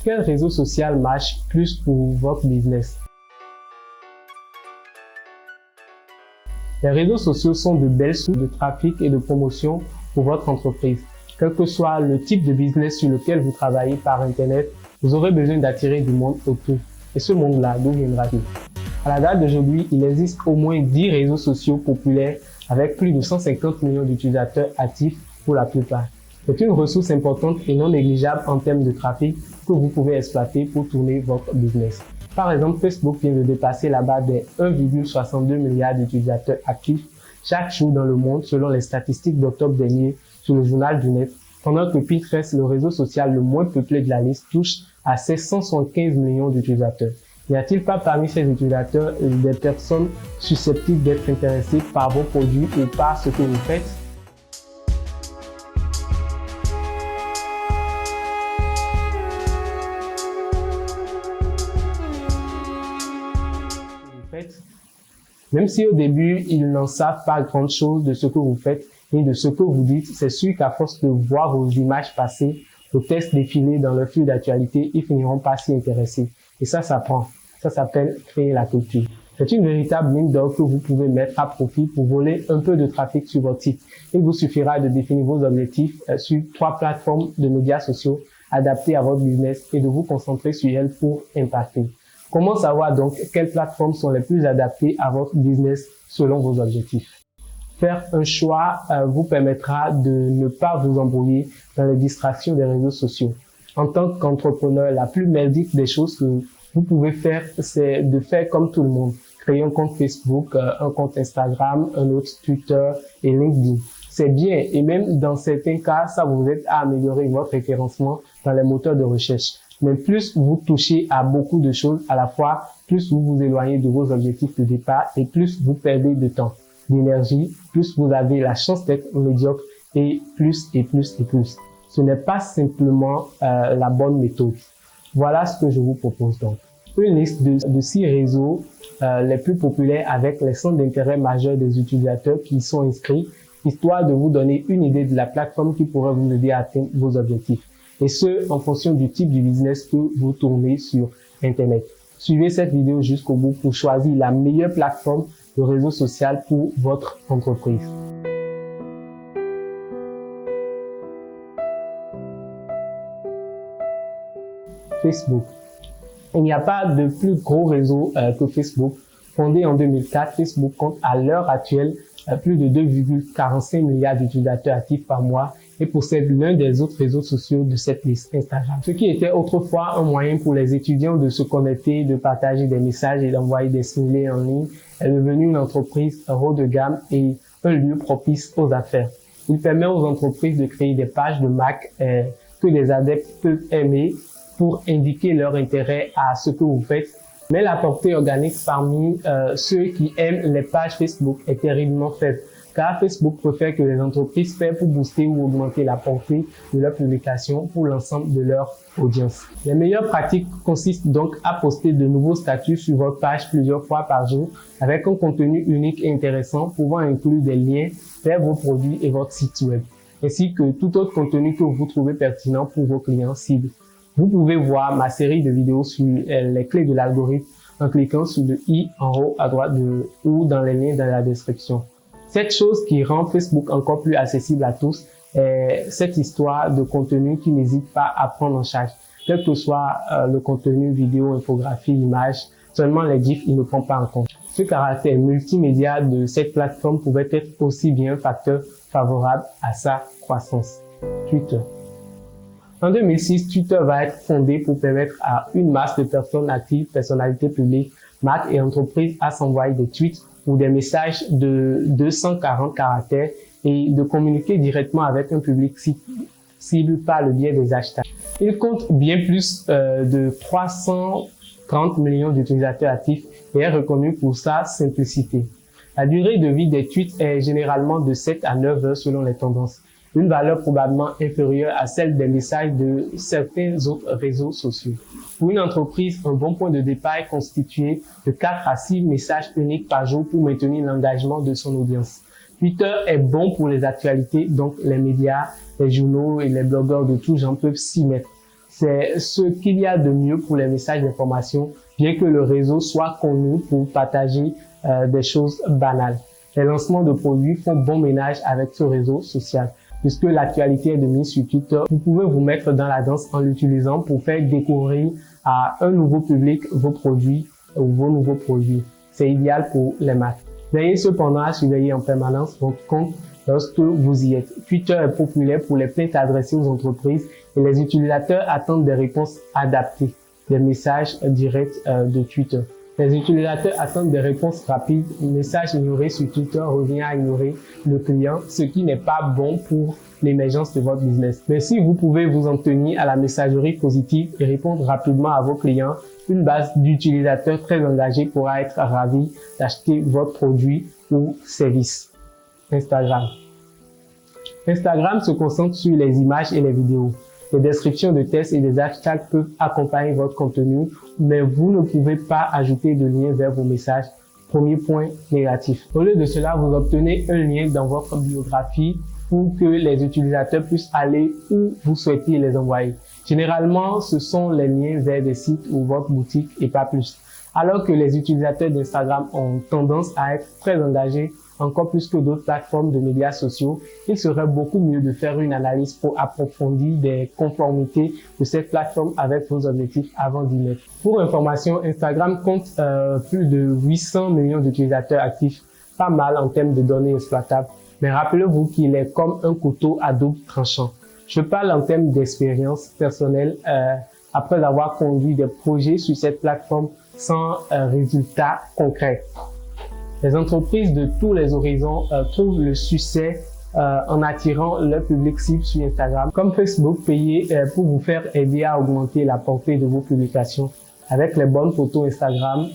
Quel réseau social marche plus pour votre business? Les réseaux sociaux sont de belles sources de trafic et de promotion pour votre entreprise. Quel que soit le type de business sur lequel vous travaillez par Internet, vous aurez besoin d'attirer du monde autour. Et ce monde-là, d'où viendra-t-il? À la date d'aujourd'hui, il existe au moins 10 réseaux sociaux populaires avec plus de 150 millions d'utilisateurs actifs pour la plupart. C'est une ressource importante et non négligeable en termes de trafic que vous pouvez exploiter pour tourner votre business. Par exemple, Facebook vient de dépasser la barre des 1,62 milliard d'utilisateurs actifs chaque jour dans le monde selon les statistiques d'octobre dernier sur le journal du net, pendant que Pinterest, le réseau social le moins peuplé de la liste, touche à ses 175 millions d'utilisateurs. N'y a-t-il pas parmi ces utilisateurs des personnes susceptibles d'être intéressées par vos produits ou par ce que vous faites? Même si au début, ils n'en savent pas grand-chose de ce que vous faites et de ce que vous dites, c'est sûr qu'à force de voir vos images passer, vos tests défiler dans leur flux d'actualité, ils finiront par s'y intéresser. Et ça s'apprend. Ça s'appelle créer la culture. C'est une véritable mine d'or que vous pouvez mettre à profit pour voler un peu de trafic sur votre site. Il vous suffira de définir vos objectifs sur 3 plateformes de médias sociaux adaptées à votre business et de vous concentrer sur elles pour impacter. Comment savoir donc quelles plateformes sont les plus adaptées à votre business selon vos objectifs? Faire un choix vous permettra de ne pas vous embrouiller dans les distractions des réseaux sociaux. En tant qu'entrepreneur, la plus merdique des choses que vous pouvez faire, c'est de faire comme tout le monde. Créer un compte Facebook, un compte Instagram, un autre Twitter et LinkedIn. C'est bien et même dans certains cas, ça vous aide à améliorer votre référencement dans les moteurs de recherche. Mais plus vous touchez à beaucoup de choses à la fois, plus vous vous éloignez de vos objectifs de départ et plus vous perdez de temps, d'énergie, plus vous avez la chance d'être médiocre et plus et plus et plus. Ce n'est pas simplement la bonne méthode. Voilà ce que je vous propose donc. Une liste de 6 réseaux les plus populaires avec les centres d'intérêt majeurs des utilisateurs qui y sont inscrits, histoire de vous donner une idée de la plateforme qui pourrait vous aider à atteindre vos objectifs. Et ce, en fonction du type de business que vous tournez sur Internet. Suivez cette vidéo jusqu'au bout pour choisir la meilleure plateforme de réseau social pour votre entreprise. Facebook. Il n'y a pas de plus gros réseau que Facebook. Fondé en 2004, Facebook compte à l'heure actuelle plus de 2,45 milliards d'utilisateurs actifs par mois et possède l'un des autres réseaux sociaux de cette liste, Instagram. Ce qui était autrefois un moyen pour les étudiants de se connecter, de partager des messages et d'envoyer des signets en ligne est devenu une entreprise haut de gamme et un lieu propice aux affaires. Il permet aux entreprises de créer des pages de marque que des adeptes peuvent aimer pour indiquer leur intérêt à ce que vous faites. Mais la portée organique parmi ceux qui aiment les pages Facebook est terriblement faible, car Facebook préfère que les entreprises fassent pour booster ou augmenter la portée de leurs publications pour l'ensemble de leur audience. Les meilleures pratiques consistent donc à poster de nouveaux statuts sur votre page plusieurs fois par jour avec un contenu unique et intéressant pouvant inclure des liens vers vos produits et votre site web, ainsi que tout autre contenu que vous trouvez pertinent pour vos clients cibles. Vous pouvez voir ma série de vidéos sur les clés de l'algorithme en cliquant sur le i en haut à droite ou dans les liens dans la description. Cette chose qui rend Facebook encore plus accessible à tous est cette histoire de contenu qui n'hésite pas à prendre en charge. Quel que soit le contenu vidéo, infographie, image, seulement les GIFs, il ne prend pas en compte. Ce caractère multimédia de cette plateforme pouvait être aussi bien un facteur favorable à sa croissance. Twitter. En 2006, Twitter va être fondé pour permettre à une masse de personnes actives, personnalités publiques, marques et entreprises à s'envoyer des tweets ou des messages de 240 caractères et de communiquer directement avec un public cible par le biais des hashtags. Il compte bien plus de 330 millions d'utilisateurs actifs et est reconnu pour sa simplicité. La durée de vie des tweets est généralement de 7 à 9 heures selon les tendances, une valeur probablement inférieure à celle des messages de certains autres réseaux sociaux. Pour une entreprise, un bon point de départ est constitué de 4 à 6 messages uniques par jour pour maintenir l'engagement de son audience. Twitter est bon pour les actualités, donc les médias, les journaux et les blogueurs de tout genre peuvent s'y mettre. C'est ce qu'il y a de mieux pour les messages d'information, bien que le réseau soit connu pour partager des choses banales. Les lancements de produits font bon ménage avec ce réseau social. Puisque l'actualité est de mise sur Twitter, vous pouvez vous mettre dans la danse en l'utilisant pour faire découvrir à un nouveau public vos produits ou vos nouveaux produits. C'est idéal pour les marques. Veillez cependant à surveiller en permanence votre compte lorsque vous y êtes. Twitter est populaire pour les plaintes adressées aux entreprises et les utilisateurs attendent des réponses adaptées, des messages directs de Twitter. Les utilisateurs attendent des réponses rapides. Un message ignoré sur Twitter revient à ignorer le client, ce qui n'est pas bon pour l'émergence de votre business. Mais si vous pouvez vous en tenir à la messagerie positive et répondre rapidement à vos clients, une base d'utilisateurs très engagés pourra être ravi d'acheter votre produit ou service. Instagram. Instagram se concentre sur les images et les vidéos. Les descriptions de textes et des hashtags peuvent accompagner votre contenu, mais vous ne pouvez pas ajouter de lien vers vos messages. Premier point négatif. Au lieu de cela, vous obtenez un lien dans votre biographie pour que les utilisateurs puissent aller où vous souhaitez les envoyer. Généralement, ce sont les liens vers des sites ou votre boutique et pas plus. Alors que les utilisateurs d'Instagram ont tendance à être très engagés, encore plus que d'autres plateformes de médias sociaux, il serait beaucoup mieux de faire une analyse approfondie des conformités de cette plateforme avec vos objectifs avant d'y mettre. Pour information, Instagram compte plus de 800 millions d'utilisateurs actifs, pas mal en termes de données exploitables, mais rappelez-vous qu'il est comme un couteau à double tranchant. Je parle en termes d'expérience personnelle après avoir conduit des projets sur cette plateforme sans résultats concrets. Les entreprises de tous les horizons trouvent le succès en attirant leur public cible sur Instagram. Comme Facebook, payez pour vous faire aider à augmenter la portée de vos publications. Avec les bonnes photos, Instagram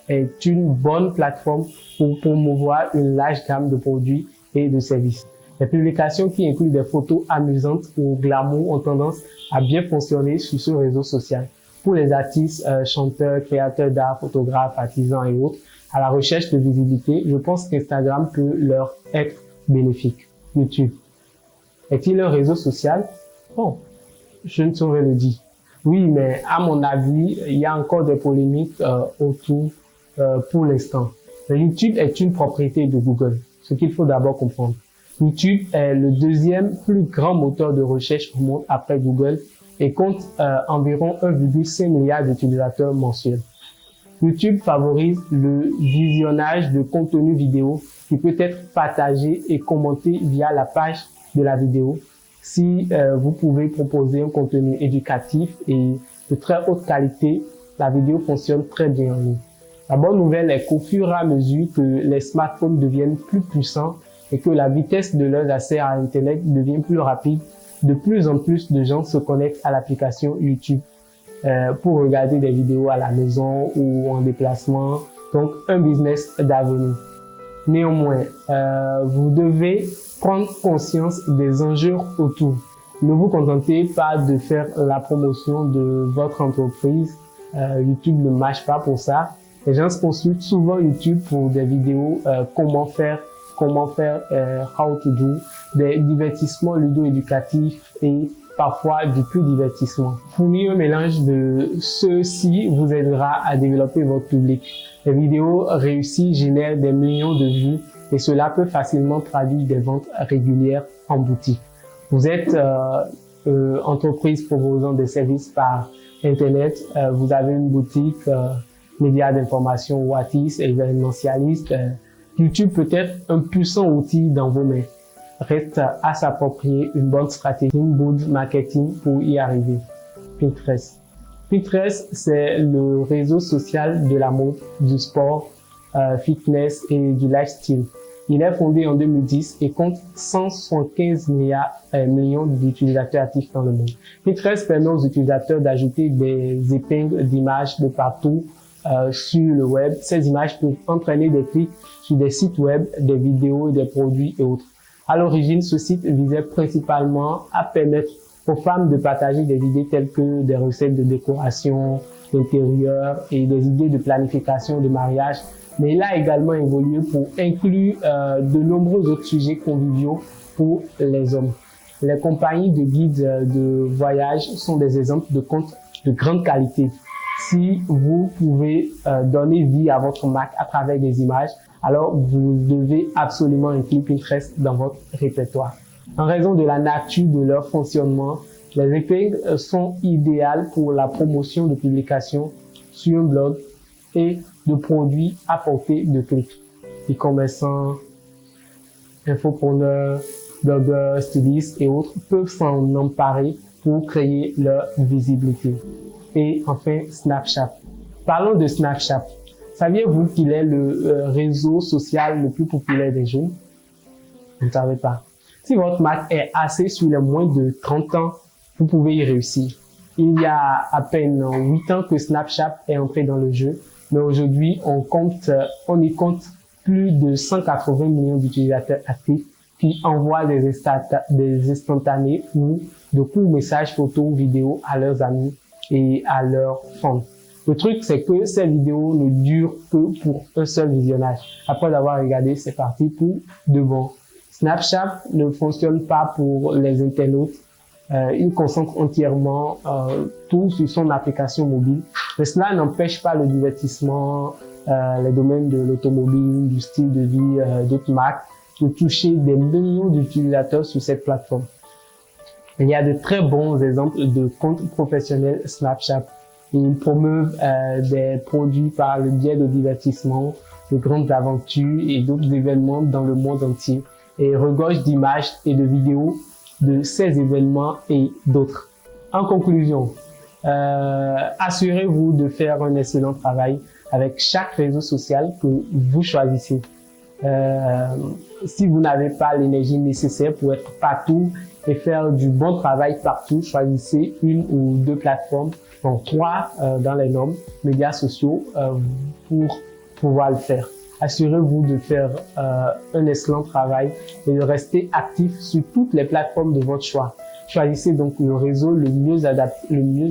est une bonne plateforme pour promouvoir une large gamme de produits et de services. Les publications qui incluent des photos amusantes ou glamour ont tendance à bien fonctionner sur ce réseau social. Pour les artistes, chanteurs, créateurs d'art, photographes, artisans et autres, à la recherche de visibilité, je pense qu'Instagram peut leur être bénéfique. YouTube. Est-il un réseau social? Bon, je ne saurais le dire. Oui, mais à mon avis, il y a encore des polémiques autour pour l'instant. YouTube est une propriété de Google, ce qu'il faut d'abord comprendre. YouTube est le deuxième plus grand moteur de recherche au monde après Google et compte environ 1,5 milliard d'utilisateurs mensuels. YouTube favorise le visionnage de contenu vidéo qui peut être partagé et commenté via la page de la vidéo. Si vous pouvez proposer un contenu éducatif et de très haute qualité, la vidéo fonctionne très bien en ligne. La bonne nouvelle est qu'au fur et à mesure que les smartphones deviennent plus puissants et que la vitesse de leur accès à Internet devient plus rapide, de plus en plus de gens se connectent à l'application YouTube pour regarder des vidéos à la maison ou en déplacement. Donc, un business d'avenir. Néanmoins, vous devez prendre conscience des enjeux autour. Ne vous contentez pas de faire la promotion de votre entreprise. YouTube ne marche pas pour ça. Les gens se consultent souvent YouTube pour des vidéos comment faire how to do, des divertissements ludo-éducatifs et parfois du plus divertissement. Fournir un mélange de ceux-ci vous aidera à développer votre public. Les vidéos réussies génèrent des millions de vues et cela peut facilement traduire des ventes régulières en boutique. Vous êtes entreprise proposant des services par Internet, vous avez une boutique, médias d'information ou artiste, événementialiste. YouTube peut être un puissant outil dans vos mains. Reste à s'approprier une bonne stratégie inbound marketing pour y arriver. Pinterest. Pinterest, c'est le réseau social de la mode, du sport, fitness et du lifestyle. Il est fondé en 2010 et compte 175 millions d'utilisateurs actifs dans le monde. Pinterest permet aux utilisateurs d'ajouter des épingles d'images de partout sur le web. Ces images peuvent entraîner des clics sur des sites web, des vidéos et des produits et autres. À l'origine, ce site visait principalement à permettre aux femmes de partager des idées telles que des recettes de décoration d'intérieur et des idées de planification de mariage. Mais il a également évolué pour inclure de nombreux autres sujets conviviaux pour les hommes. Les compagnies de guides de voyage sont des exemples de comptes de grande qualité. Si vous pouvez donner vie à votre marque à travers des images, alors vous devez absolument inclure Pinterest dans votre répertoire. En raison de la nature de leur fonctionnement, les replays sont idéales pour la promotion de publications sur un blog et de produits à portée de clic. E-commerçants, infopreneurs, blogueurs, stylistes et autres peuvent s'en emparer pour créer leur visibilité. Et enfin, Snapchat. Parlons de Snapchat. Saviez-vous qu'il est le réseau social le plus populaire des jeunes? Vous ne savez pas. Si votre marque est axée sur les moins de 30 ans, vous pouvez y réussir. Il y a à peine 8 ans que Snapchat est entré dans le jeu, mais aujourd'hui, on y compte plus de 180 millions d'utilisateurs actifs qui envoient des instantanés ou de courts messages photos, vidéos à leurs amis et à leurs fans. Le truc, c'est que ces vidéos ne durent que pour un seul visionnage. Après avoir regardé, c'est parti pour de bon. Snapchat ne fonctionne pas pour les internautes. Il concentre entièrement tout sur son application mobile. Mais cela n'empêche pas le divertissement, les domaines de l'automobile, du style de vie, d'autres marques, de toucher des millions d'utilisateurs sur cette plateforme. Il y a de très bons exemples de comptes professionnels Snapchat. Ils promeuvent des produits par le biais de divertissement, de grandes aventures et d'autres événements dans le monde entier et regorgent d'images et de vidéos de ces événements et d'autres. En conclusion, assurez-vous de faire un excellent travail avec chaque réseau social que vous choisissez. Si vous n'avez pas l'énergie nécessaire pour être partout et faire du bon travail partout, choisissez une ou deux plateformes, donc 3 dans les normes, médias sociaux pour pouvoir le faire. Assurez-vous de faire un excellent travail et de rester actif sur toutes les plateformes de votre choix. Choisissez donc le réseau le mieux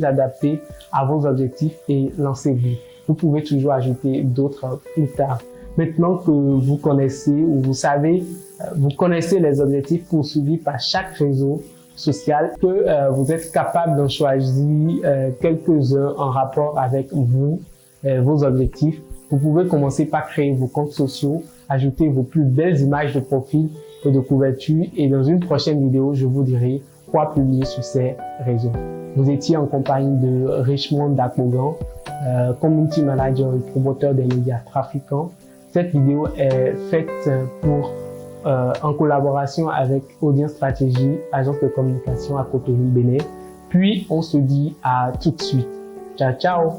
adapté à vos objectifs et lancez-vous. Vous pouvez toujours ajouter d'autres plus tard. Maintenant que vous connaissez ou vous connaissez les objectifs poursuivis par chaque réseau social, que vous êtes capable d'en choisir quelques-uns en rapport avec vous, vos objectifs. Vous pouvez commencer par créer vos comptes sociaux, ajouter vos plus belles images de profil et de couverture et dans une prochaine vidéo, je vous dirai quoi publier sur ces réseaux. Vous étiez en compagnie de Richmond Dakmogan, Community Manager et promoteur des médias trafiquants. Cette vidéo est faite en collaboration avec Audience Stratégie, agence de communication à Cotonou, Bénin. Puis, on se dit à tout de suite. Ciao, ciao!